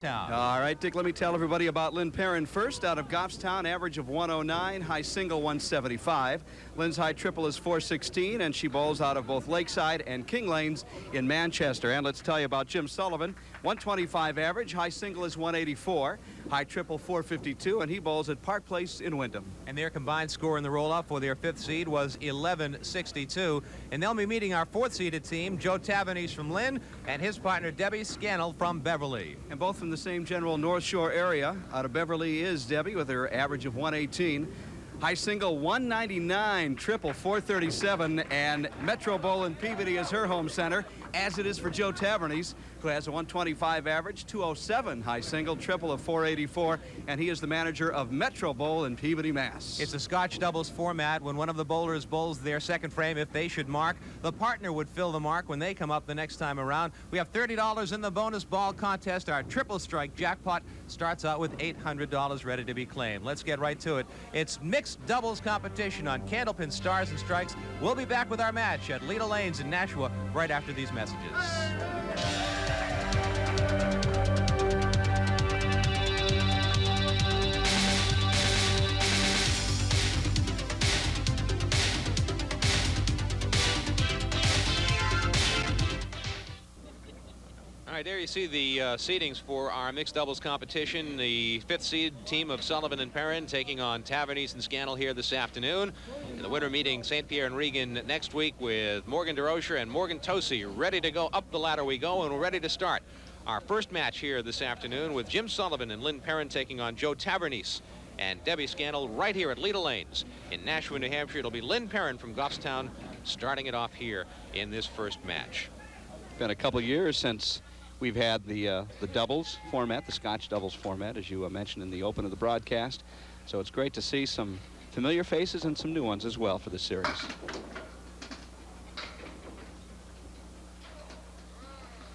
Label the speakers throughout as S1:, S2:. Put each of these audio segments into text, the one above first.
S1: All right, Dick, let me tell everybody about Lynne Perron first. Out of Goffstown, average of 109, high single 175. Lynne's high triple is 416, and she bowls out of both Lakeside and King Lanes in Manchester. And let's tell you about Jim Sullivan. 125 average, high single is 184, high triple 452, and he bowls at Park Place in Wyndham.
S2: And their combined score in the roll-up for their fifth seed was 1162. And they'll be meeting our fourth-seeded team, Joe Tavernese from Lynn, and his partner, Debbie Scannell from Beverly.
S1: And both from the same general North Shore area. Out of Beverly is Debbie with her average of 118. High single 199, triple 437, and Metro Bowl in Peabody is her home center, as it is for Joe Tavernese, who has a 125 average, 207 high single, triple of 484, and he is the manager of Metro Bowl in Peabody, Mass.
S2: It's a Scotch doubles format. When one of the bowlers bowls their second frame, if they should mark, the partner would fill the mark when they come up the next time around. We have $30 in the bonus ball contest. Our triple strike jackpot starts out with $800 ready to be claimed. Let's get right to it. It's mixed doubles competition on Candlepin Stars and Strikes. We'll be back with our match at Leda Lanes in Nashua right after these messages. All right, there you see the seedings for our mixed doubles competition. The fifth seed team of Sullivan and Perron taking on Tavernese and Scannell here this afternoon. In the winter meeting, St. Pierre and Regan next week with Morgan DeRocher and Morgan Tosi ready to go. Up the ladder we go, and we're ready to start our first match here this afternoon with Jim Sullivan and Lynne Perron taking on Joe Tavernese and Debbie Scannell right here at Leda Lanes in Nashua, New Hampshire. It'll be Lynne Perron from Goffstown starting it off here in this first match.
S1: Been a couple years since we've had the doubles format, the Scotch doubles format, as you mentioned in the open of the broadcast. So it's great to see some familiar faces and some new ones as well for the series.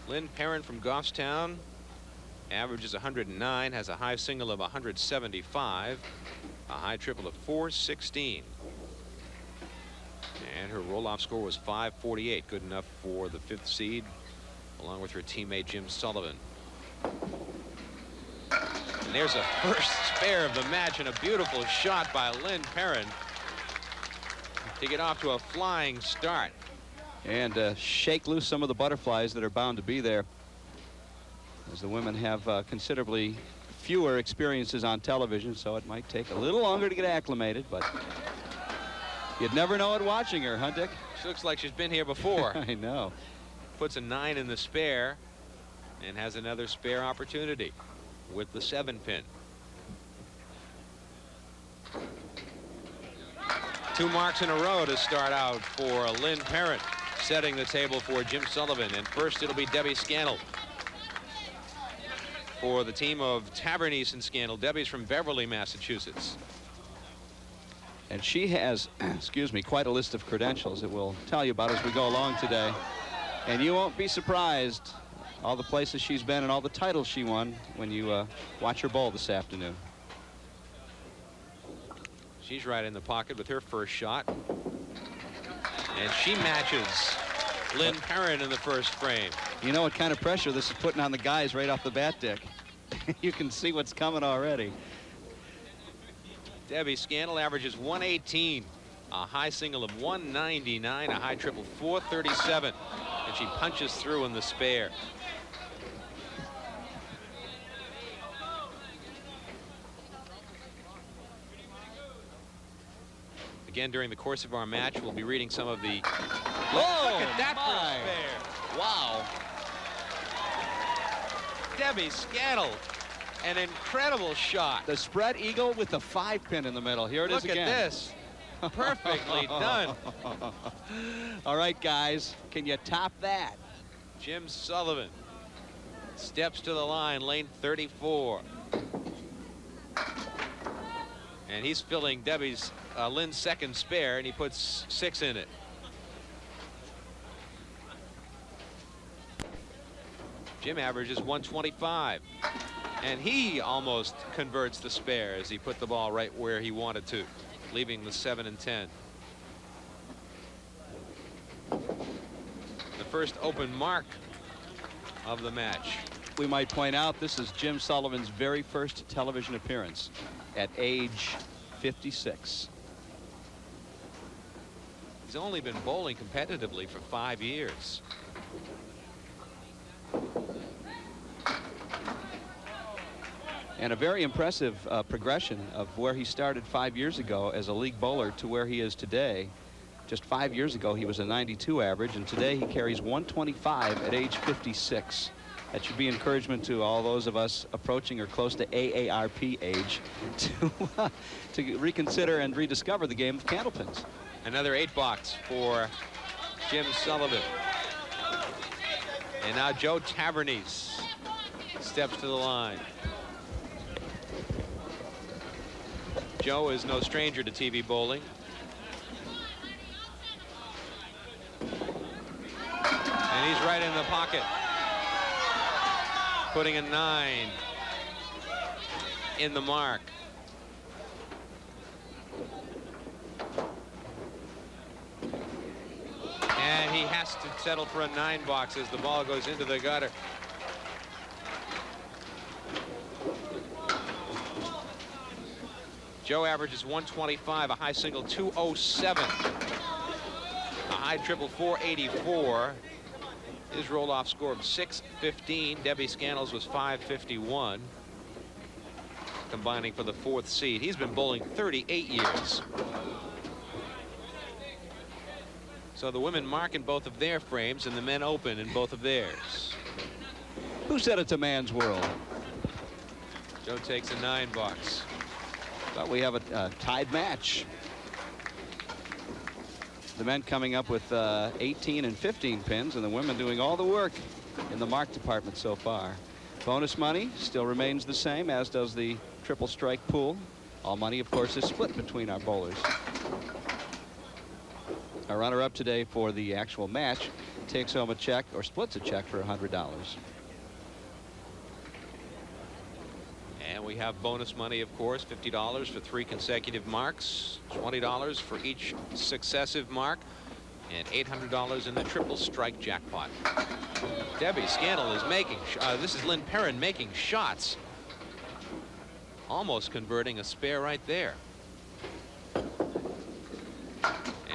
S2: Lynne Perron from Goffstown averages 109, has a high single of 175, a high triple of 416. And her roll-off score was 548, good enough for the fifth seed, along with her teammate Jim Sullivan. And there's a first spare of the match and a beautiful shot by Lynne Perron to get off to a flying start.
S1: And shake loose some of the butterflies that are bound to be there, as the women have considerably fewer experiences on television, so it might take a little longer to get acclimated, but you'd never know it watching her, huh, Dick?
S2: She looks like she's been here before.
S1: I know.
S2: Puts a 9 in the spare and has another spare opportunity with the 7-pin. 2 marks in a row to start out for Lynne Perron, setting the table for Jim Sullivan. And first it'll be Debbie Scannell for the team of Tavernese and Scannell. Debbie's from Beverly, Massachusetts.
S1: And she has, excuse me, quite a list of credentials that we'll tell you about as we go along today. And you won't be surprised all the places she's been and all the titles she won when you watch her bowl this afternoon.
S2: She's right in the pocket with her first shot. And she matches Lynne Perron in the first frame.
S1: You know what kind of pressure this is putting on the guys right off the bat, Dick. You can see what's coming already.
S2: Debbie Scannell averages 118, a high single of 199, a high triple 437. And she punches through in the spare. Again, during the course of our match, we'll be reading some of the...
S1: Oh,
S2: look at that for a spare.
S1: Wow.
S2: Debbie Scannell, an incredible shot.
S1: The spread eagle with the 5-pin in the middle. Here it is again.
S2: Look at this. Perfectly done.
S1: All right, guys, can you top that?
S2: Jim Sullivan steps to the line, lane 34. And he's filling Debbie's Lynne's second spare, and he puts 6 in it. Jim averages 125. And he almost converts the spare as he put the ball right where he wanted to, leaving the 7 and 10. The first open mark of the match.
S1: we might point out this is Jim Sullivan's very first television appearance at age 56.
S2: He's only been bowling competitively for 5 years.
S1: And a very impressive progression of where he started 5 years ago as a league bowler to where he is today. Just 5 years ago, he was a 92 average, and today he carries 125 at age 56. That should be encouragement to all those of us approaching or close to AARP age to reconsider and rediscover the game of candlepins.
S2: Another 8-box for Jim Sullivan. And now Joe Tavernese steps to the line. Joe is no stranger to TV bowling. And he's right in the pocket, putting a 9 in the mark. And he has to settle for a 9-box as the ball goes into the gutter. Joe averages 125, a high single 207, a high triple 484. His roll-off score of 615. Debbie Scannell's was 551, combining for the 4th seed. He's been bowling 38 years. So the women mark in both of their frames and the men open in both of theirs.
S1: Who said it's a man's world?
S2: Joe takes a 9-box.
S1: But we have a tied match. The men coming up with 18 and 15 pins, and the women doing all the work in the mark department so far. Bonus money still remains the same, as does the triple strike pool. All money, of course, is split between our bowlers. Our runner-up today for the actual match takes home a check, or splits a check, for $100.
S2: And we have bonus money, of course, $50 for 3 consecutive marks, $20 for each successive mark, and $800 in the triple strike jackpot. Debbie Scannell is making, this is Lynne Perron making shots. Almost converting a spare right there.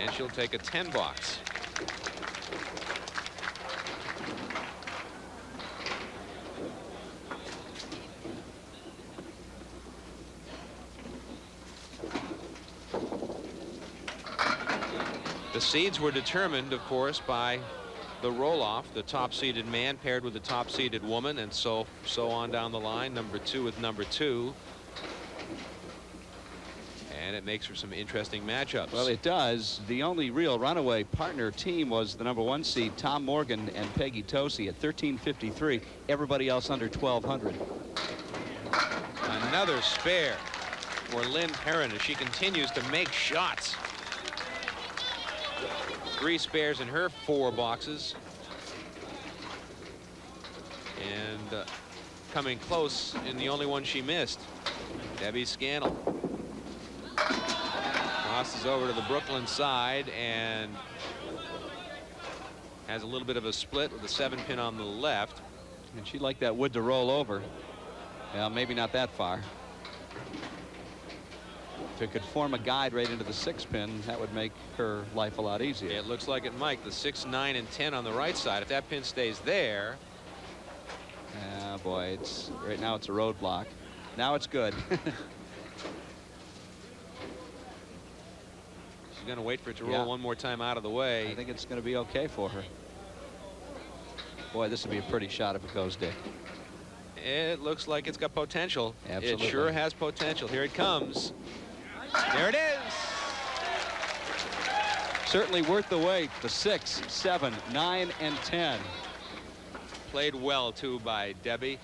S2: And she'll take a 10-box. The seeds were determined, of course, by the roll-off. The top-seeded man paired with the top-seeded woman, and so on down the line. Number 2 with number 2. And it makes for some interesting matchups.
S1: Well, it does. The only real runaway partner team was the number 1 seed, Tom Morgan and Peggy Tosi, at 1353. Everybody else under 1200.
S2: Another spare for Lynne Perron as she continues to make shots. 3 spares in her 4 boxes. And coming close in the only one she missed, Debbie Scannell. Crosses over to the Brooklyn side and has a little bit of a split with a 7-pin on the left.
S1: And she'd like that wood to roll over. Well, maybe not that far. If it could form a guide right into the 6-pin, that would make her life a lot easier.
S2: It looks like it might. The 6, 9, and 10 on the right side. If that pin stays there.
S1: Ah, boy, it's right now it's a roadblock. Now it's good.
S2: She's going to wait for it to roll one more time out of the way.
S1: I think it's going to be okay for her. Boy, this would be a pretty shot if it goes, Dick.
S2: It looks like it's got potential.
S1: Absolutely.
S2: It sure has potential. Here it comes. There it is.
S1: Certainly worth the wait. The 6, 7, 9, and 10.
S2: Played well, too, by Debbie.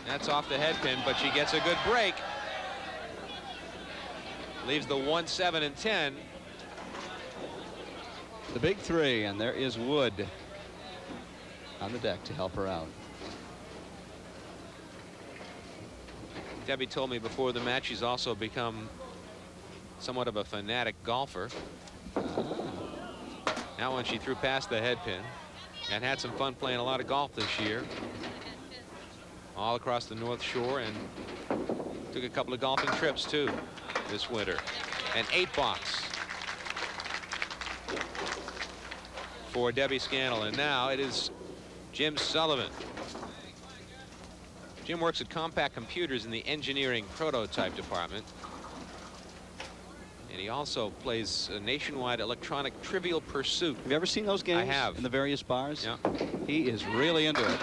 S2: That's off the head pin, but she gets a good break. Leaves the 1, 7, and 10.
S1: The big 3, and there is Wood on the deck to help her out.
S2: Debbie told me before the match she's also become somewhat of a fanatic golfer. Now when she threw past the head pin and had some fun playing a lot of golf this year. All across the North Shore, and took a couple of golfing trips too this winter. An 8-box for Debbie Scannell, and now it is Jim Sullivan. Jim works at Compact Computers in the engineering prototype department, and he also plays a nationwide electronic Trivial Pursuit.
S1: Have you ever seen those games?
S2: I have.
S1: In the various bars?
S2: Yeah.
S1: He is really into it.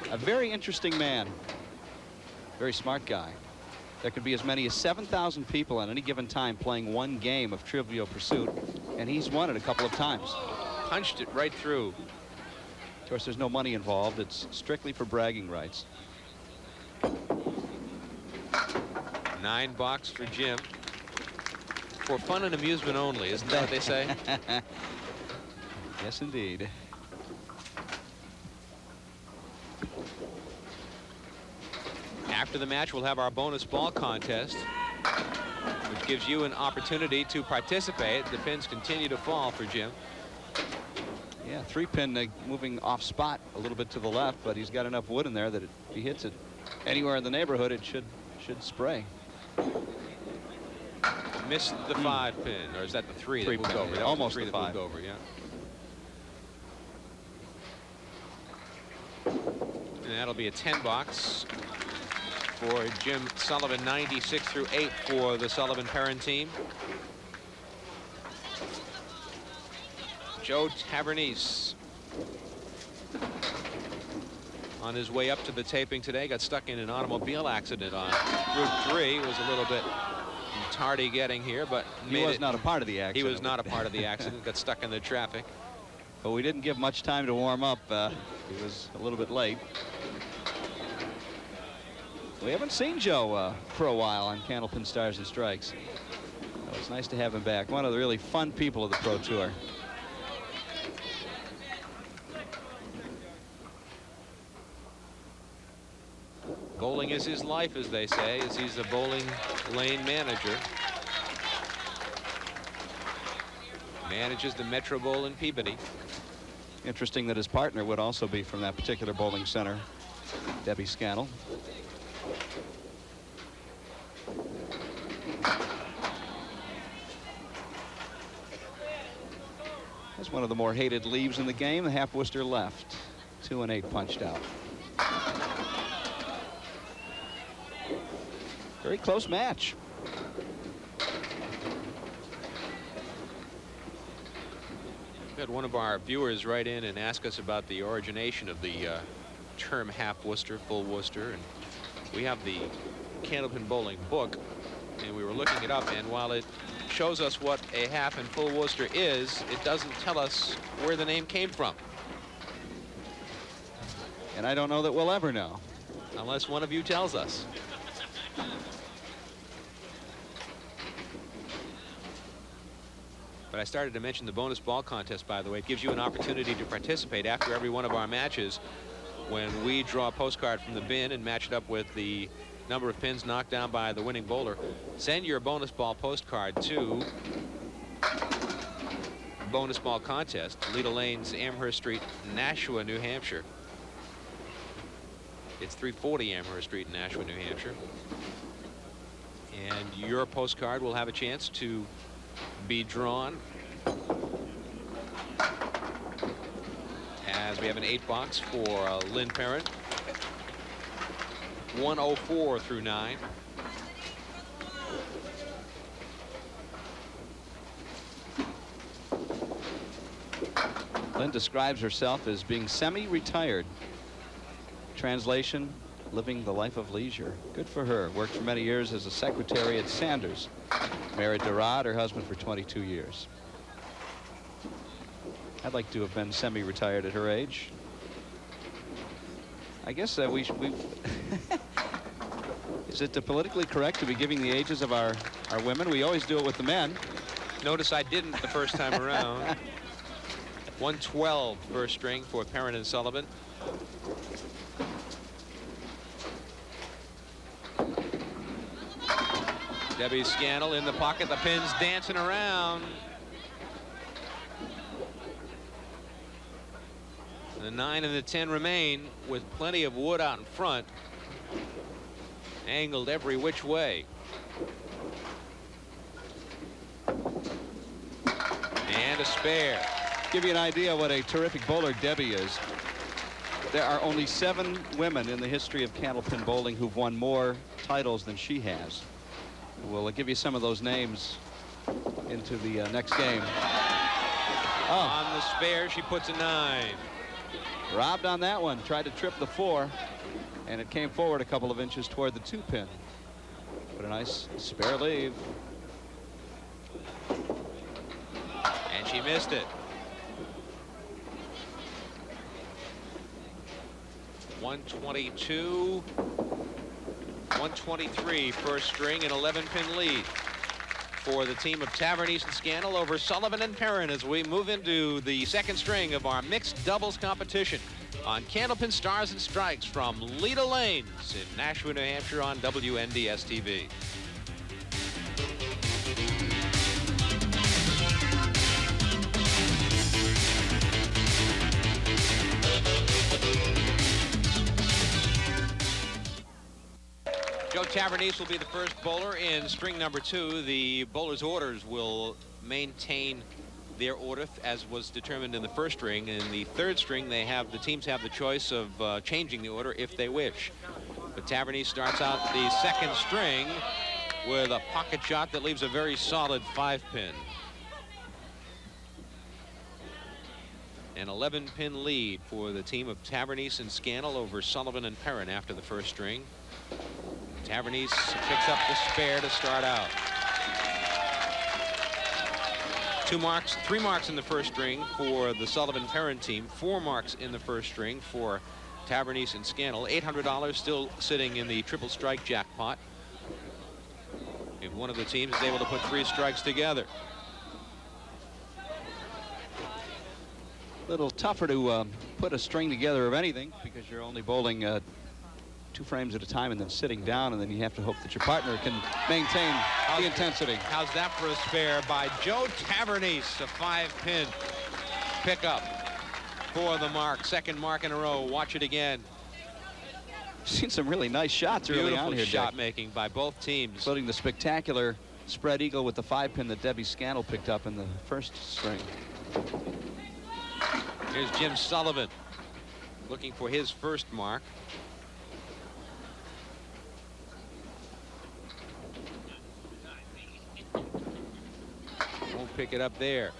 S1: A very interesting man. Very smart guy. There could be as many as 7,000 people at any given time playing one game of Trivial Pursuit, and he's won it a couple of times.
S2: Punched it right through.
S1: Of course, there's no money involved. It's strictly for bragging rights.
S2: 9-box for Jim. For fun and amusement only, isn't that what they say?
S1: Yes, indeed.
S2: After the match, we'll have our bonus ball contest, which gives you an opportunity to participate. The pins continue to fall for Jim.
S1: Yeah, 3-pin moving off spot a little bit to the left, but he's got enough wood in there that if he hits it anywhere in the neighborhood, it should spray.
S2: Missed the 5-pin, or is that the 3 that moved over? That
S1: almost
S2: the 3
S1: the
S2: that
S1: 5.
S2: moved over, yeah. And that'll be a 10-box for Jim Sullivan, 96 through 8 for the Sullivan Perron team. Joe Tavernese on his way up to the taping today got stuck in an automobile accident on Route 3. Was a little bit tardy getting here, but
S1: he was not a part of the accident.
S2: He was not a part of the accident. Got stuck in the traffic.
S1: But we didn't give much time to warm up. He was a little bit late. We haven't seen Joe for a while on Candlepin Stars and Strikes. So it's nice to have him back. One of the really fun people of the Pro Tour.
S2: Bowling is his life, as they say, as he's a bowling lane manager. Manages the Metro Bowl in Peabody.
S1: Interesting that his partner would also be from that particular bowling center, Debbie Scannell. That's one of the more hated leaves in the game. The half Worcester left. 2 and 8 punched out. Very close match.
S2: We had one of our viewers write in and ask us about the origination of the term half Worcester, full Worcester, and we have the Candlepin Bowling book, and we were looking it up, and while it shows us what a half and full Worcester is, it doesn't tell us where the name came from.
S1: And I don't know that we'll ever know.
S2: Unless one of you tells us. But I started to mention the bonus ball contest, by the way. It gives you an opportunity to participate after every one of our matches when we draw a postcard from the bin and match it up with the number of pins knocked down by the winning bowler. Send your bonus ball postcard to bonus ball contest, Leda Lanes, Amherst Street, Nashua, New Hampshire. It's 340 Amherst Street in Nashua, New Hampshire. And your postcard will have a chance to be drawn as we have an 8-box for Lynne Perron. 104 through 9.
S1: Lynn describes herself as being semi-retired. Translation, living the life of leisure. Good for her. Worked for many years as a secretary at Sanders. Married to Rod, her husband, for 22 years. I'd like to have been semi-retired at her age. I guess we is it politically correct to be giving the ages of our women? We always do it with the men.
S2: Notice I didn't the first time around. 112 first string for Perron and Sullivan. Debbie Scannell in the pocket. The pin's dancing around. The 9 and the 10 remain with plenty of wood out in front, angled every which way. And a spare.
S1: Give you an idea what a terrific bowler Debbie is. There are only 7 women in the history of Candlepin bowling who've won more titles than she has. We'll give you some of those names into the next game.
S2: On the spare, she puts a 9.
S1: Robbed on that one. Tried to trip the 4, and it came forward a couple of inches toward the 2-pin. But a nice spare leave.
S2: And she missed it. 122, 123 first string, and 11-pin lead for the team of Tavernese and Scannell over Sullivan and Perron as we move into the second string of our mixed doubles competition on Candlepin Stars and Strikes from Leda Lanes in Nashua, New Hampshire on WNDS TV. Joe Tavernese will be the first bowler in string number 2. The bowler's orders will maintain their order as was determined in the first string. In the third string, the teams have the choice of changing the order if they wish. But Tavernese starts out the second string with a pocket shot that leaves a very solid 5-pin. An 11-pin lead for the team of Tavernese and Scannell over Sullivan and Perron after the first string. Tavernese picks up the spare to start out. 3 marks in the first string for the Sullivan-Perron team. 4 marks in the first string for Tavernese and Scannell. $800 still sitting in the triple strike jackpot if one of the teams is able to put 3 strikes together.
S1: A little tougher to put a string together of anything because you're only bowling 2 frames at a time and then sitting down, and then you have to hope that your partner can maintain the intensity.
S2: How's that for a spare by Joe Tavernese? A 5-pin pickup for the mark. Second mark in a row. Watch it again.
S1: Seen some really nice shots early on here.
S2: Beautiful shot making by both teams,
S1: including the spectacular spread eagle with the 5-pin that Debbie Scannell picked up in the first string.
S2: Here's Jim Sullivan looking for his first mark. Won't pick it up there.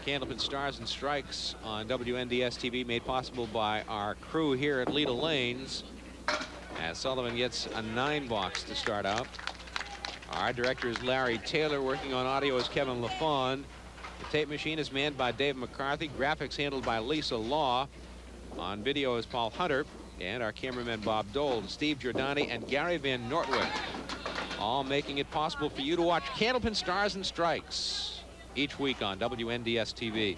S2: Candlepin Stars and Strikes on WNDS TV, made possible by our crew here at Leda Lanes, as Sullivan gets a 9 box to start out. Our director is Larry Taylor. Working on audio is Kevin LaFawn. The tape machine is manned by Dave McCarthy. Graphics handled by Lisa Law. On video is Paul Hunter. And our cameraman Bob Dole, Steve Giordani, and Gary Van Nortwick, all making it possible for you to watch Candlepin Stars and Strikes each week on WNDS TV.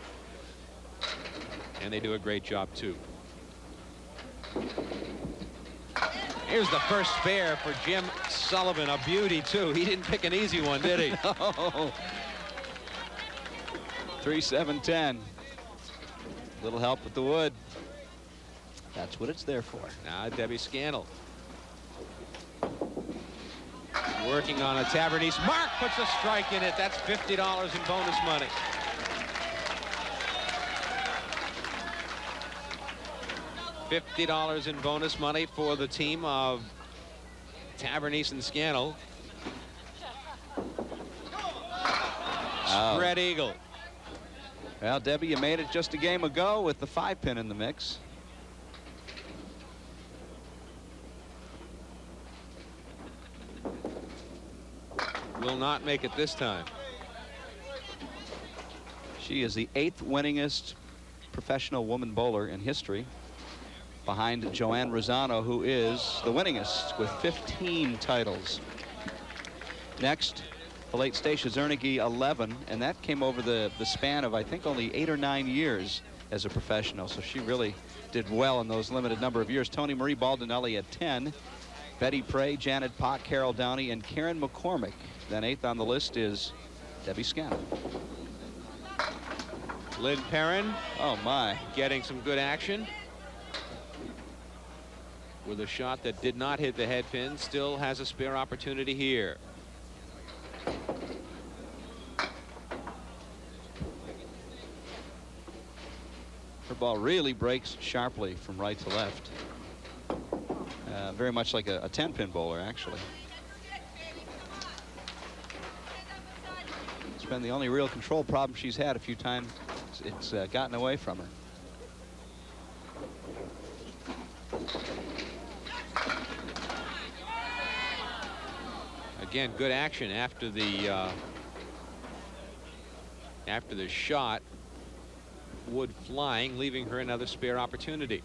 S2: And they do a great job, too. Here's the first spare for Jim Sullivan. A beauty, too. He didn't pick an easy one, did he?
S1: No. 3-7-10. Little help with the wood. That's what it's there for.
S2: Now Debbie Scannell working on a Tavernese. Mark puts a strike in it. That's $50 in bonus money. $50 in bonus money for the team of Tavernese and Scannell. Spread eagle.
S1: Well, Debbie, you made it just a game ago with the 5-pin in the mix.
S2: Will not make it this time.
S1: She is the 8th winningest professional woman bowler in history, behind Joanne Rosano, who is the winningest with 15 titles. Next, the late Stacia Zernike, 11, and that came over the span of, I think, only 8 or 9 years as a professional, so she really did well in those limited number of years. Tony Marie Baldinelli at 10, Betty Prey, Janet Pock, Carol Downey, and Karen McCormick. Then 8th on the list is Debbie Scannell.
S2: Lynne Perron.
S1: Oh, my.
S2: Getting some good action. With a shot that did not hit the head pin. Still has a spare opportunity here.
S1: Her ball really breaks sharply from right to left. Very much like a 10-pin bowler, actually. It's been the only real control problem she's had a few times. It's gotten away from her.
S2: Again, good action after the shot. Wood flying, leaving her another spare opportunity.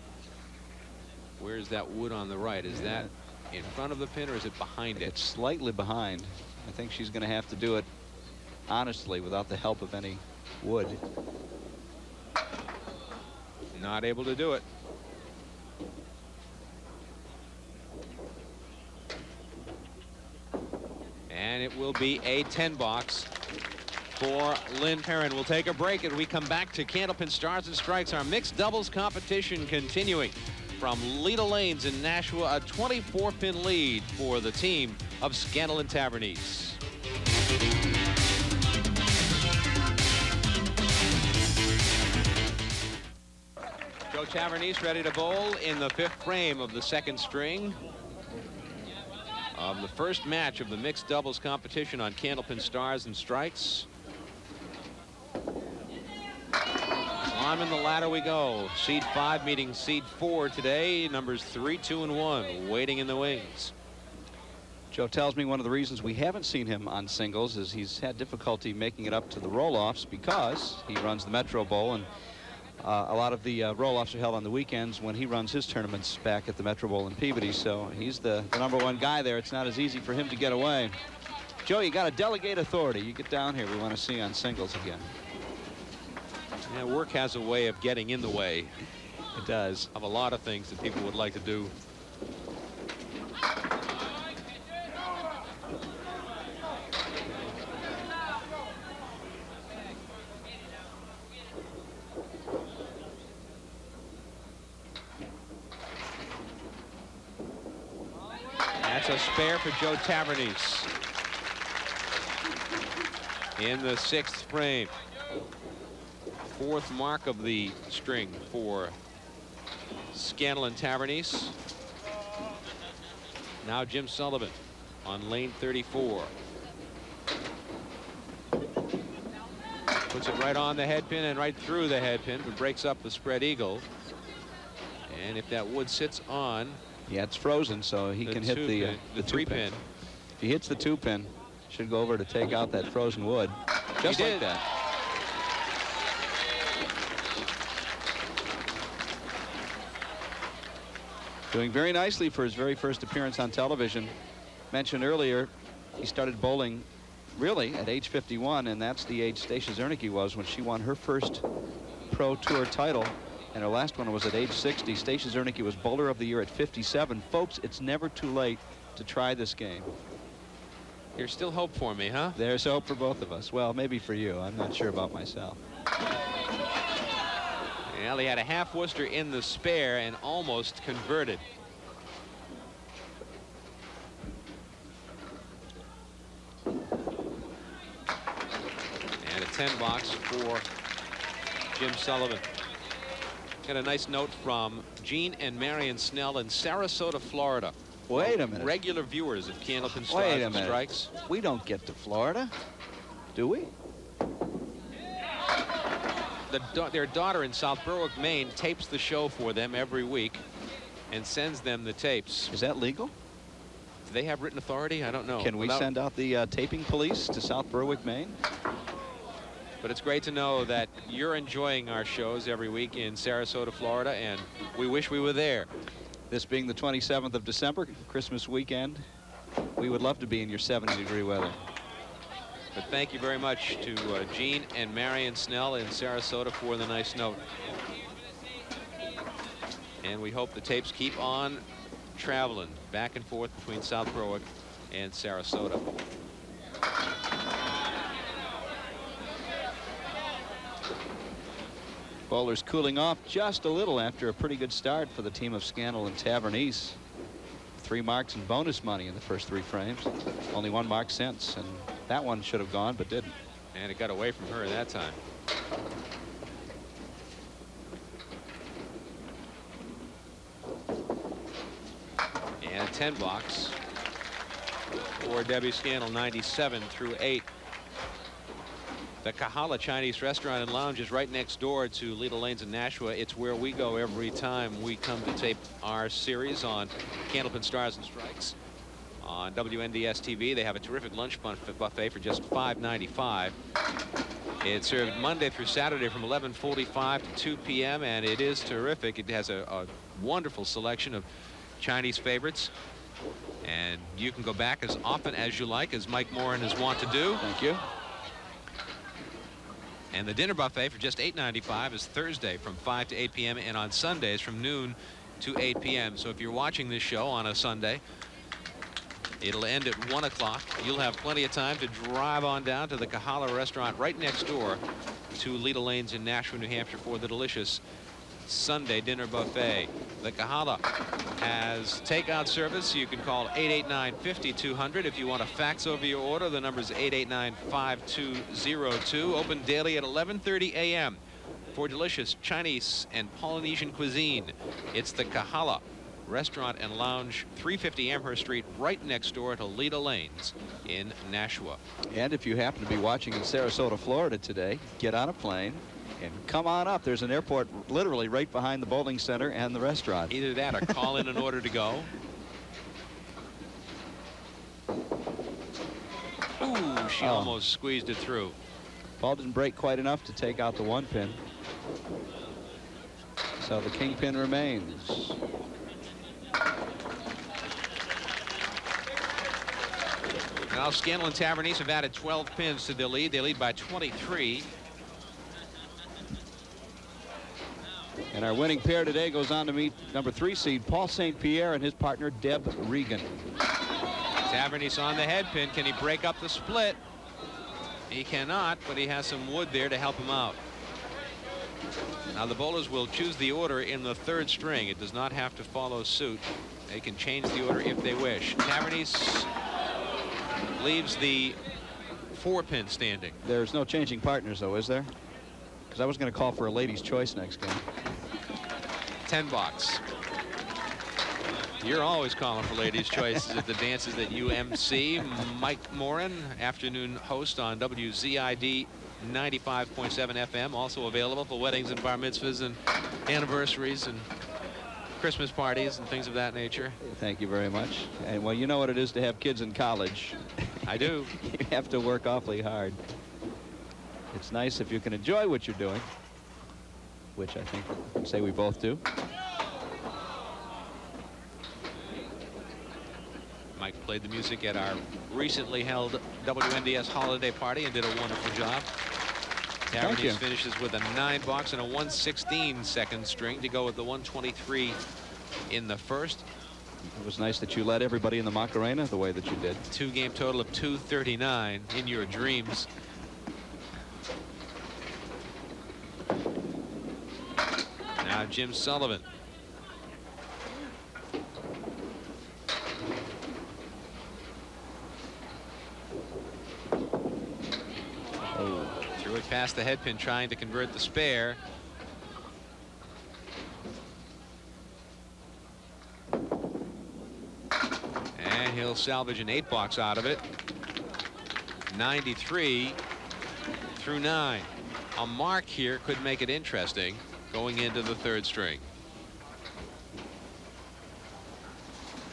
S2: Where's that wood on the right? Is that in front of the pin or is it behind it?
S1: It's slightly behind. I think she's going to have to do it honestly without the help of any wood.
S2: Not able to do it. And it will be a 10 box for Lynne Perron. We'll take a break and we come back to Candlepin Stars and Strikes, our mixed doubles competition continuing from Leda Lanes in Nashua, a 24-pin lead for the team of Scannell and Tavernese. Joe Tavernese ready to bowl in the 5th frame of the 2nd string of the first match of the mixed doubles competition on Candlepin Stars and Strikes. Climbing the ladder we go. Seed 5 meeting seed 4 today. Numbers 3, 2, and 1 waiting in the wings.
S1: Joe tells me one of the reasons we haven't seen him on singles is he's had difficulty making it up to the roll-offs because he runs the Metro Bowl, and a lot of the roll-offs are held on the weekends when he runs his tournaments back at the Metro Bowl in Peabody. So he's the #1 guy there. It's not as easy for him to get away. Joe, you got to delegate authority. You get down here. We want to see on singles again.
S2: Yeah, work has a way of getting in the way.
S1: It does.
S2: Of a lot of things that people would like to do. That's a spare for Joe Tavernese in the 6th frame. 4th mark of the string for Scannell and Tavernese. Now Jim Sullivan on lane 34. Puts it right on the head pin and right through the head pin, but breaks up the spread eagle. And if that wood sits on,
S1: yeah, it's frozen, so he can hit the
S2: 3 pin.
S1: If he hits the 2 pin, should go over to take out that frozen wood. Just like that. Doing very nicely for his very first appearance on television. Mentioned earlier, he started bowling really at age 51, and that's the age Stacia Zernicke was when she won her first Pro Tour title. And her last one was at age 60. Stacia Zernicke was Bowler of the Year at 57. Folks, it's never too late to try this game.
S2: There's still hope for me, huh?
S1: There's hope for both of us. Well, maybe for you. I'm not sure about myself.
S2: Well, he had a half Worcester in the spare and almost converted. And a 10 box for Jim Sullivan. Got a nice note from Gene and Marion Snell in Sarasota, Florida.
S1: Wait a minute.
S2: Regular viewers of Candlepin Stars
S1: Wait a
S2: and
S1: minute.
S2: Strikes.
S1: We don't get to Florida, do we?
S2: Their daughter in South Berwick, Maine, tapes the show for them every week and sends them the tapes.
S1: Is that legal?
S2: Do they have written authority? I don't know.
S1: Can we send out the taping police to South Berwick, Maine?
S2: But it's great to know that you're enjoying our shows every week in Sarasota, Florida, and we wish we were there.
S1: This being the 27th of December, Christmas weekend, we would love to be in your 70-degree weather.
S2: But thank you very much to Gene and Marion Snell in Sarasota for the nice note. And we hope the tapes keep on traveling back and forth between South Berwick and Sarasota.
S1: Bowlers cooling off just a little after a pretty good start for the team of Scannell and Tavernese. 3 marks and bonus money in the first 3 frames. Only 1 mark since, and that one should have gone but didn't.
S2: And it got away from her that time. And a 10 box for Debbie Scannell, 97 through 8. The Kahala Chinese Restaurant and Lounge is right next door to Leda Lanes in Nashua. It's where we go every time we come to tape our series on Candlepin Stars and Strikes. On WNDS TV, they have a terrific lunch buffet for just $5.95. It's served Monday through Saturday from 11:45 to 2 p.m. and it is terrific. It has a wonderful selection of Chinese favorites. And you can go back as often as you like, as Mike Morin is wont to do.
S1: Thank you.
S2: And the dinner buffet for just $8.95 is Thursday from 5 to 8 p.m. and on Sundays from noon to 8 p.m. So if you're watching this show on a Sunday, it'll end at 1 o'clock. You'll have plenty of time to drive on down to the Kahala restaurant right next door to Leda Lanes in Nashua, New Hampshire for the delicious Sunday dinner buffet. The Kahala has takeout service. You can call 889-5200 if you want to fax over your order. The number is 889-5202. Open daily at 11:30 a.m. for delicious Chinese and Polynesian cuisine. It's the Kahala Restaurant and Lounge, 350 Amherst Street, right next door to Leda Lanes in Nashua.
S1: And if you happen to be watching in Sarasota, Florida today, get on a plane and come on up. There's an airport literally right behind the bowling center and the restaurant.
S2: Either that or call in order to go. Ooh, she almost squeezed it through.
S1: Ball didn't break quite enough to take out the 1 pin. So the king pin remains.
S2: Now Scannell and Tavernese have added 12 pins to their lead. They lead by 23.
S1: And our winning pair today goes on to meet number 3 seed Paul St. Pierre and his partner Deb Regan.
S2: Tavernese on the head pin. Can he break up the split? He cannot, but he has some wood there to help him out. Now the bowlers will choose the order in the 3rd string. It does not have to follow suit. They can change the order if they wish. Tavernese leaves the 4 pin standing.
S1: There's no changing partners though, is there? Because I was going to call for a ladies' choice next game.
S2: 10 box. You're always calling for ladies' choice at the dances that you MC. Mike Morin, afternoon host on WZID 95.7 FM, also available for weddings and bar mitzvahs and anniversaries and Christmas parties and things of that nature.
S1: Thank you very much. And well, you know what it is to have kids in college.
S2: I do.
S1: You have to work awfully hard. It's nice if you can enjoy what you're doing, which I think say we both do.
S2: Mike played the music at our recently held WNDS holiday party and did a wonderful job. Tavernese finishes with a 9 box and a 116 second string to go with the 123 in the first.
S1: It was nice that you led everybody in the Macarena the way that you did.
S2: 2-game total of 239 in your dreams. Now Jim Sullivan. Threw it past the head pin, trying to convert the spare. And he'll salvage an 8 box out of it. 93 through 9. A mark here could make it interesting going into the 3rd string.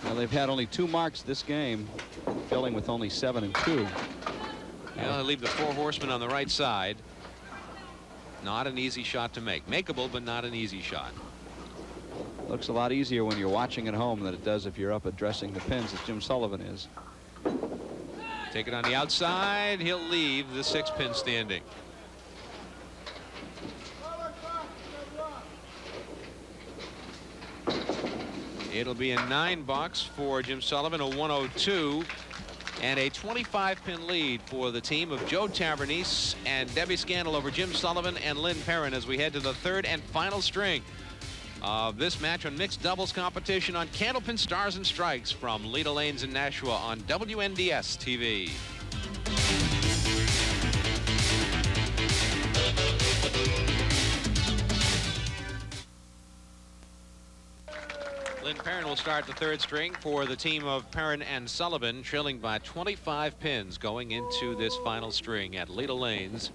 S1: Well, they've had only 2 marks this game, filling with only 7 and 2.
S2: Well, he'll leave the 4 horsemen on the right side. Not an easy shot to make. Makeable, but not an easy shot.
S1: Looks a lot easier when you're watching at home than it does if you're up addressing the pins, as Jim Sullivan is.
S2: Take it on the outside. He'll leave the 6 pin standing. It'll be a 9 box for Jim Sullivan, a 102. And a 25-pin lead for the team of Joe Tavernese and Debbie Scannell over Jim Sullivan and Lynne Perron as we head to the third and final string of this match on mixed doubles competition on Candlepin Stars and Strikes from Leda Lanes in Nashua on WNDS TV. Lynne Perron will start the third string for the team of Perron and Sullivan, trailing by 25 pins going into this final string at Leda Lanes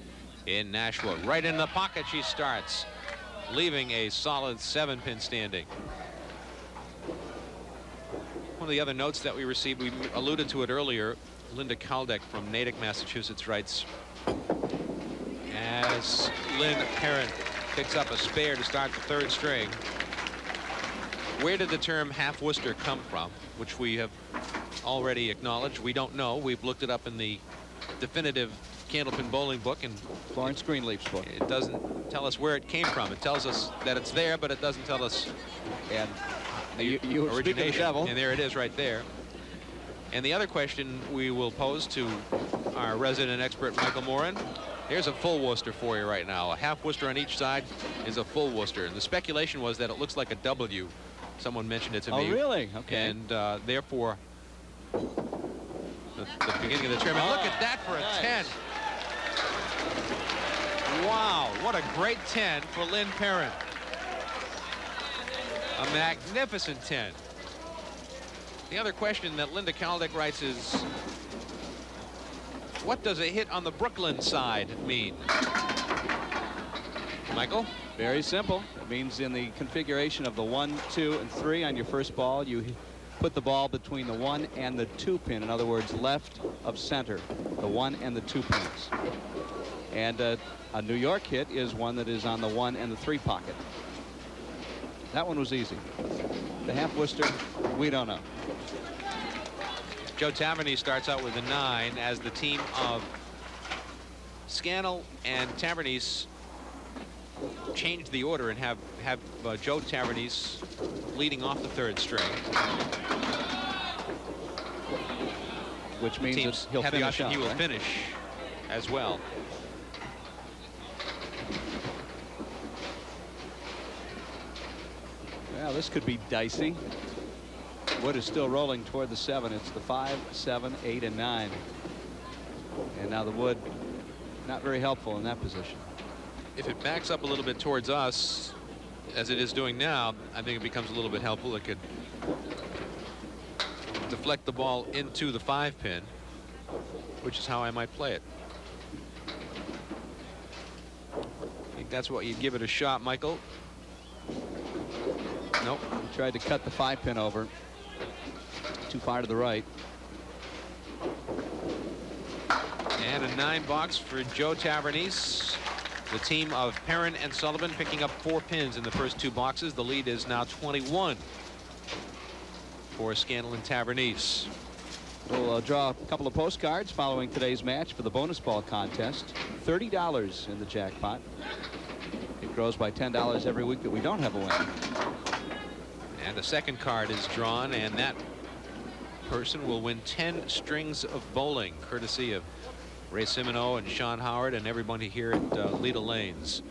S2: in Nashua. Right in the pocket she starts, leaving a solid 7-pin standing. One of the other notes that we received, we alluded to it earlier, Linda Kaldek from Natick, Massachusetts writes, as Lynne Perron picks up a spare to start the third string, where did the term half Worcester come from, which we have already acknowledged? We don't know. We've looked it up in the definitive Candlepin bowling book, and
S1: Florence Greenleaf's book.
S2: It doesn't tell us where it came from. It tells us that it's there, but it doesn't tell us
S1: And
S2: the
S1: you
S2: origination.
S1: devil.
S2: And there it is right there. And the other question we will pose to our resident expert, Michael Morin. Here's a full Worcester for you right now. A half Worcester on each side is a full Worcester. And the speculation was that it looks like a W. Someone mentioned it to me.
S1: Oh, really? Okay.
S2: And therefore, the beginning of the tournament. Look at that for a 10. Wow, what a great 10 for Lynne Perron. A magnificent 10. The other question that Linda Kaldek writes is, what does a hit on the Brooklyn side mean? Michael?
S1: Very simple. It means in the configuration of the 1, 2, and 3 on your first ball, you put the ball between the 1 and the 2 pin. In other words, left of center, the 1 and the 2 pins. And a New York hit is one that is on the 1 and the 3 pocket. That one was easy. The half Worcester, we don't know.
S2: Joe Tavernese starts out with a 9 as the team of Scannell and Tavernese change the order and have Joe Tavernese leading off the third string.
S1: Which means that he'll finish up,
S2: he will
S1: right?
S2: finish as well.
S1: Well, this could be dicey. Wood is still rolling toward the 7. It's the 5, 7, 8, and 9. And now the Wood not very helpful in that position.
S2: If it backs up a little bit towards us, as it is doing now, I think it becomes a little bit helpful. It could deflect the ball into the 5 pin, which is how I might play it. I think that's what you'd give it a shot, Michael. Nope.
S1: He tried to cut the 5 pin over. Too far to the right.
S2: And a 9 box for Joe Tavernese. The team of Perron and Sullivan picking up 4 pins in the first 2 boxes. The lead is now 21 for Scannell and Tavernese.
S1: We'll draw a couple of postcards following today's match for the bonus ball contest. $30 in the jackpot. It grows by $10 every week that we don't have a winner.
S2: And the second card is drawn, and that person will win 10 strings of bowling, courtesy of Ray Simoneau and Sean Howard and everybody here at Leda Lanes.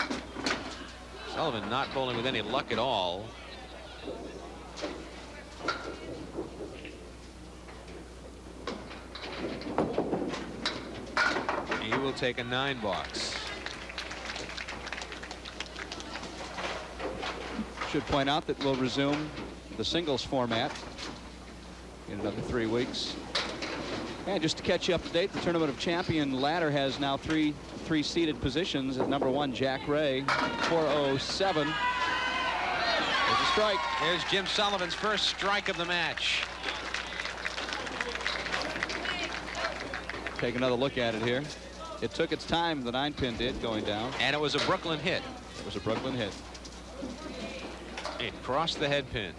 S2: Sullivan not bowling with any luck at all. He will take a 9 box.
S1: Should point out that we'll resume the singles format in another 3 weeks. And just to catch you up to date, the Tournament of Champion ladder has now three seated positions. At number 1, Jack Ray, 407. There's a strike.
S2: Here's Jim Sullivan's first strike of the match.
S1: Take another look at it here. It took its time, the 9 pin did, going down.
S2: And it was a Brooklyn hit.
S1: It was a Brooklyn hit.
S2: It crossed the head pin.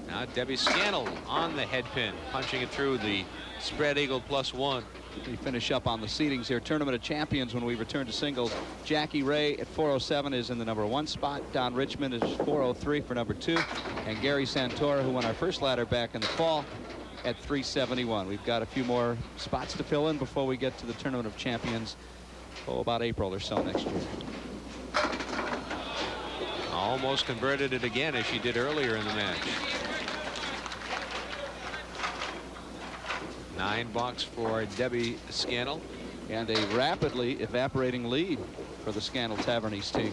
S2: Now Debbie Scannell on the head pin, punching it through the spread eagle +1.
S1: We finish up on the seedings here. Tournament of Champions when we return to singles. Jackie Ray at 407 is in the number 1 spot. Don Richmond is 403 for number 2. And Gary Santora, who won our first ladder back in the fall, at 371. We've got a few more spots to fill in before we get to the Tournament of Champions. Oh, about April or so next year.
S2: Almost converted it again as she did earlier in the match. $9 for Debbie Scannell.
S1: And a rapidly evaporating lead for the Scannell Tavernese team.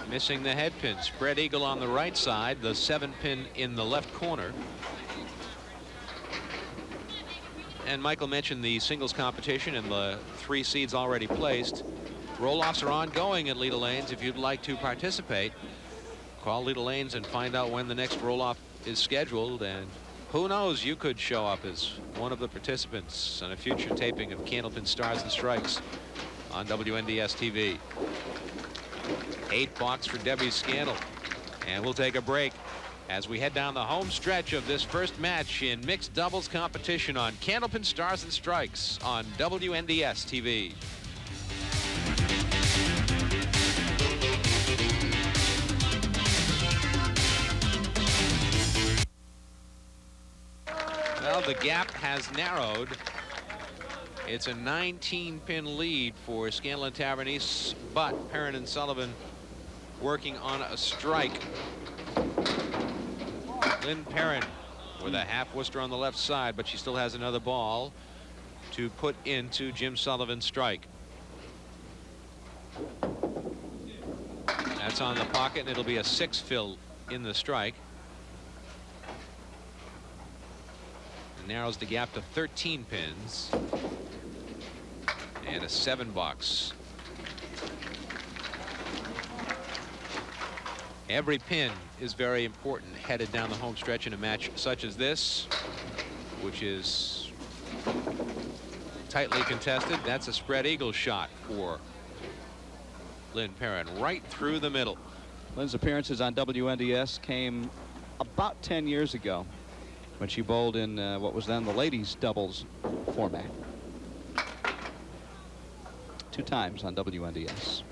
S2: Missing the head pin. Spread eagle on the right side, the 7-pin in the left corner. And Michael mentioned the singles competition and the 3 seeds already placed. Roll-offs are ongoing at Leda Lanes. If you'd like to participate, call Leda Lanes and find out when the next roll-off is scheduled. And who knows, you could show up as one of the participants on a future taping of Candlepin Stars and Strikes on WNDS TV. $8 for Debbie Scannell. And we'll take a break as we head down the home stretch of this first match in mixed doubles competition on Candlepin Stars and Strikes on WNDS TV. Well, the gap has narrowed. It's a 19-pin lead for Scannell and Tavernese, but Perron and Sullivan working on a strike. Lynne Perron with a half Worcester on the left side, but she still has another ball to put into Jim Sullivan's strike. That's on the pocket, and it'll be a 6-fill in the strike. It narrows the gap to 13 pins. And a 7-box. Every pin is very important headed down the home stretch in a match such as this, which is tightly contested. That's a spread eagle shot for Lynne Perron, right through the middle.
S1: Lynne's appearances on WNDS came about 10 years ago when she bowled in what was then the ladies doubles format. 2 times on WNDS.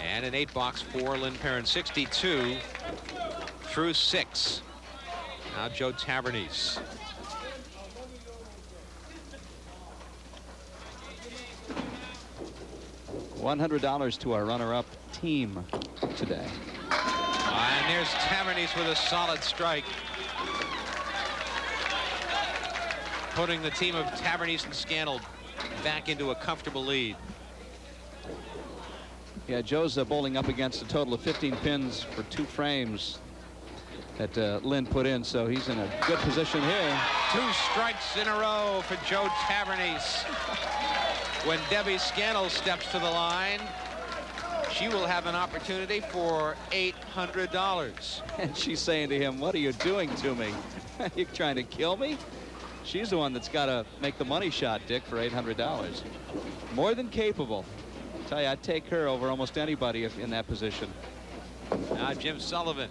S2: And an 8-box for Lynne Perron, 62 through 6. Now Joe Tavernese.
S1: $100 to our runner-up team today.
S2: And there's Tavernese with a solid strike, putting the team of Tavernese and Scannell back into a comfortable lead.
S1: Yeah, Joe's bowling up against a total of 15 pins for 2 frames that Lynne put in, so he's in a good position here.
S2: 2 strikes in a row for Joe Tavernese. When Debbie Scannell steps to the line, she will have an opportunity for $800.
S1: And she's saying to him, "What are you doing to me? Are you trying to kill me?" She's the one that's got to make the money shot, Dick, for $800. More than capable. I tell you, I'd take her over almost anybody if in that position.
S2: Now Jim Sullivan.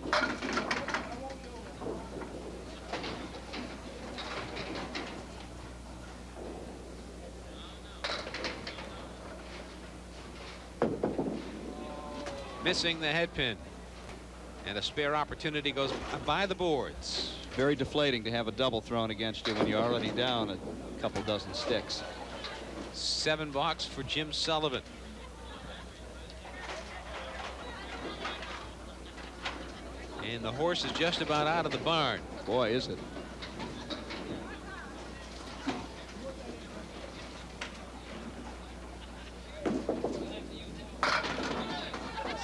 S2: Missing the head pin. And a spare opportunity goes by the boards.
S1: Very deflating to have a double thrown against you when you're already down a couple dozen sticks.
S2: 7-box for Jim Sullivan. And the horse is just about out of the barn.
S1: Boy, is it.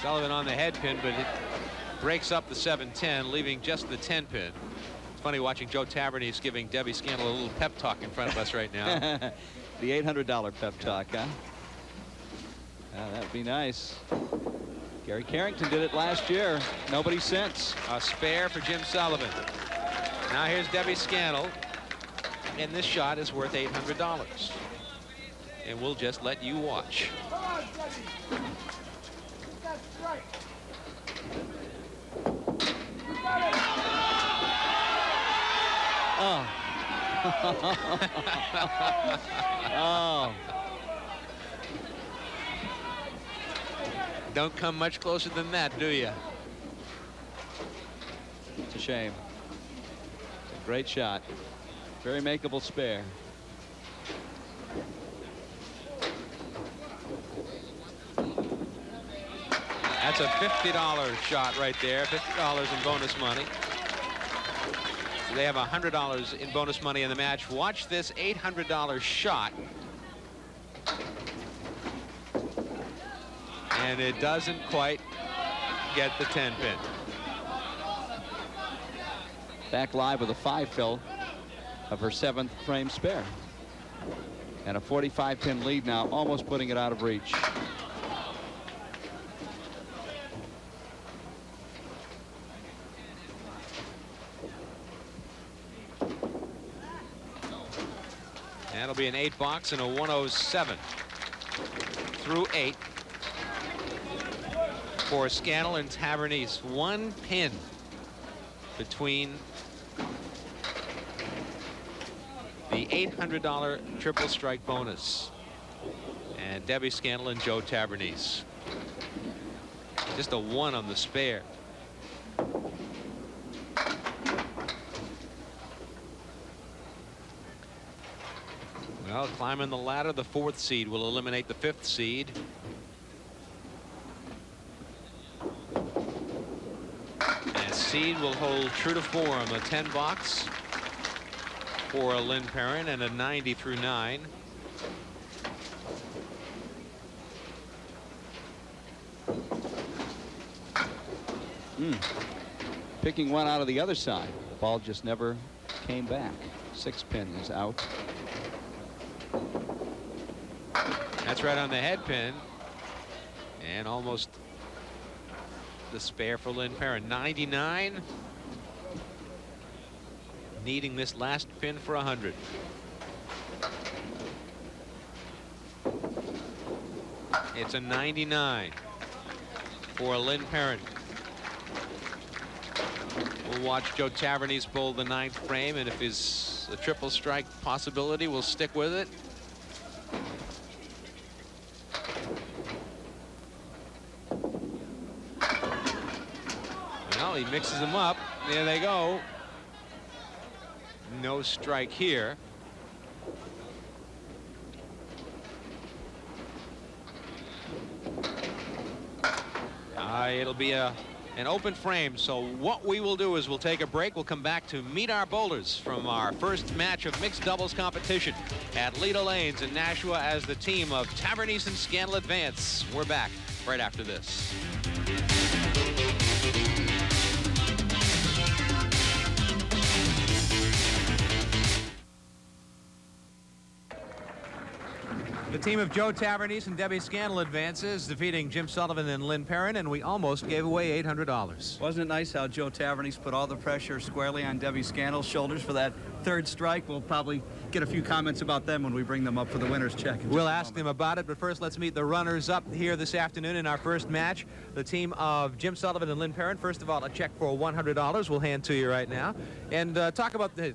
S2: Sullivan on the head pin, but it breaks up the 7-10, leaving just the 10 pin. It's funny watching Joe Tavernese giving Debbie Scannell a little pep talk in front of us right now.
S1: The $800 pep talk, huh? That'd be nice. Gary Carrington did it last year. Nobody since.
S2: A spare for Jim Sullivan. Now here's Debbie Scannell, and this shot is worth $800. And we'll just let you watch.
S1: Oh. Oh.
S2: Don't come much closer than that, do you?
S1: It's a shame. It's a great shot. Very makeable spare.
S2: That's a $50 shot right there. $50 in bonus money. So they have $100 in bonus money in the match. Watch this $800 shot. And it doesn't quite get the 10-pin.
S1: Back live with a 5-fill of her 7th frame spare. And a 45-pin lead now, almost putting it out of reach.
S2: That'll be an 8-box and a 107 through 8 for Scannell and Tavernese. 1 pin between the $800 triple strike bonus and Debbie Scannell and Joe Tavernese. Just a 1 on the spare. Well, climbing the ladder, the 4th seed will eliminate the 5th seed. And seed will hold true to form, a 10-box for Lynne Perron and a 90 through 9.
S1: Picking one out of the other side. The ball just never came back. 6-pin is out.
S2: That's right on the head pin. And almost the spare for Lynne Perron. 99. Needing this last pin for 100. It's a 99 for Lynne Perron. We'll watch Joe Tavernese bowl the 9th frame, and if it's a triple strike possibility, we'll stick with it. Well, he mixes them up. There they go. No strike here. It'll be an open frame, so what we will do is we'll take a break. We'll come back to meet our bowlers from our first match of mixed doubles competition at Leda Lanes in Nashua as the team of Tavernese and Scannell advance. We're back right after this. The team of Joe Tavernese and Debbie Scannell advances, defeating Jim Sullivan and Lynne Perron, and we almost gave away $800.
S1: Wasn't it nice how Joe Tavernese put all the pressure squarely on Debbie Scannell's shoulders for that 3rd strike? We'll probably get a few comments about them when we bring them up for the winner's check.
S2: We'll ask them about it, but first let's meet the runners-up here this afternoon in our first match. The team of Jim Sullivan and Lynne Perron. First of all, a check for $100 we'll hand to you right now. And talk about the...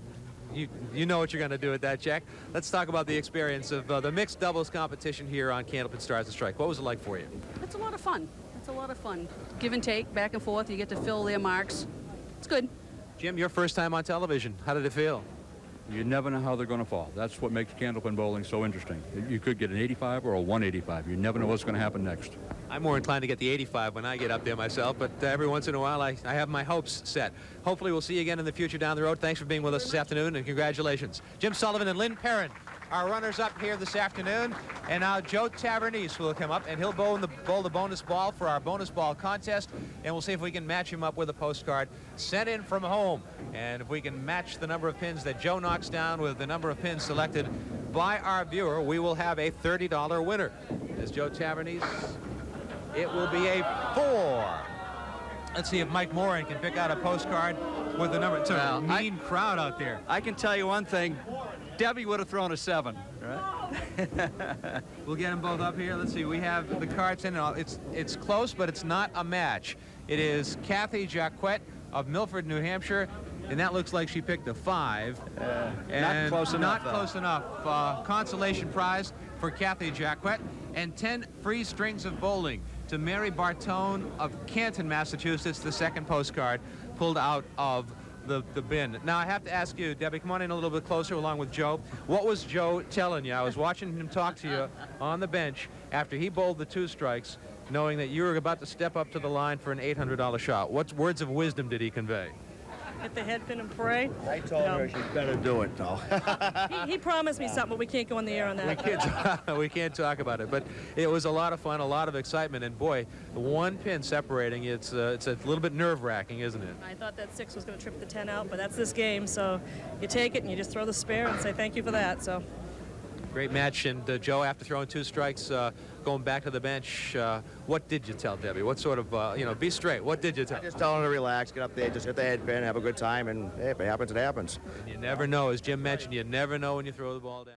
S2: You know what you're going to do with that check. Let's talk about the experience of the mixed doubles competition here on Candlepin Stars and Strike. What was it like for you?
S3: It's a lot of fun. It's a lot of fun. Give and take, back and forth. You get to fill their marks. It's good.
S2: Jim, your first time on television. How did it feel?
S4: You never know how they're going to fall. That's what makes Candlepin bowling so interesting. You could get an 85 or a 185. You never know what's going to happen next.
S2: I'm more inclined to get the 85 when I get up there myself, but every once in a while I have my hopes set. Hopefully we'll see you again in the future down the road. Thanks for being with us this afternoon, and congratulations. Jim Sullivan and Lynne Perron are runners-up here this afternoon. And now Joe Tavernese will come up, and he'll bowl the bonus ball for our bonus ball contest, and we'll see if we can match him up with a postcard sent in from home. And if we can match the number of pins that Joe knocks down with the number of pins selected by our viewer, we will have a $30 winner. As Joe Tavernese, it will be a 4. Let's see if Mike Morin can pick out a postcard with the number. It's a mean crowd out there.
S1: I can tell you one thing. Debbie would have thrown a 7.
S2: Right? We'll get them both up here. Let's see. We have the cards in. It's close, but it's not a match. It is Kathy Jacquet of Milford, New Hampshire, and that looks like she picked a 5.
S1: Not close enough.
S2: Not close enough. Consolation prize for Kathy Jacquet and 10 free strings of bowling. to Mary Bartone of Canton, Massachusetts, the second postcard pulled out of the bin. Now, I have to ask you, Debbie, come on in a little bit closer along with Joe. What was Joe telling you? I was watching him talk to you on the bench after he bowled the 2 strikes, knowing that you were about to step up to the line for an $800 shot. What words of wisdom did he convey?
S5: Hit the head pin and pray.
S6: I told her she's better do it, though.
S5: He promised me something, but we can't go on the air on that.
S2: We can't talk about it, but it was a lot of fun, a lot of excitement, and boy, the 1 pin separating, it's a little bit nerve-wracking, isn't it?
S5: I thought that 6 was going to trip the 10 out, but that's this game, so you take it and you just throw the spare and say thank you for that. So.
S2: Great match, and Joe, after throwing 2 strikes, going back to the bench, what did you tell Debbie? What sort of, be straight, what did you tell?
S6: Just tell her to relax, get up there, just hit the head pin, have a good time, and hey, if it happens, it happens.
S2: And you never know, as Jim mentioned, you never know when you throw the ball down.